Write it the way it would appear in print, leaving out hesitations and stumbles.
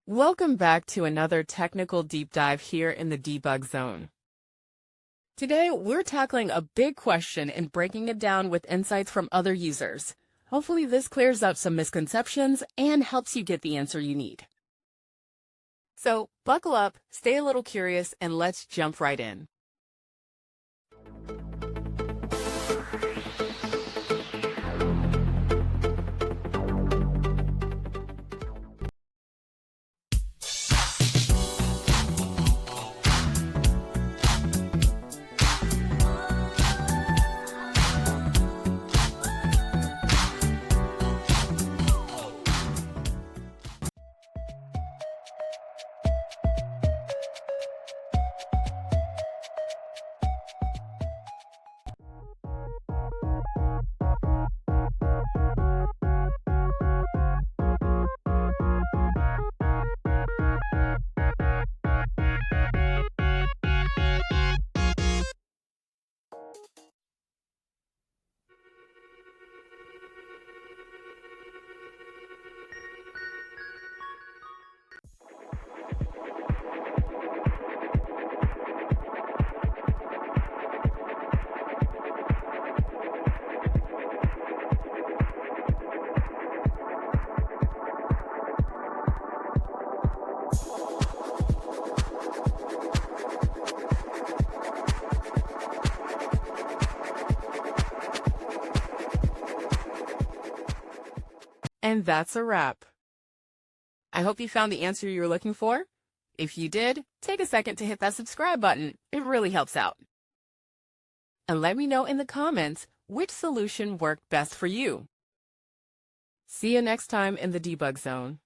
Welcome back to another technical deep dive here in the debug zone. Today, we're tackling a big question and breaking it down with insights from other users. Hopefully this clears up some misconceptions and helps you get the answer you need. So buckle up, stay a little curious, and let's jump right in. And that's a wrap. I hope you found the answer you were looking for. If you did, take a second to hit that subscribe button. It really helps out. And let me know in the comments which solution worked best for you. See you next time in the debug zone.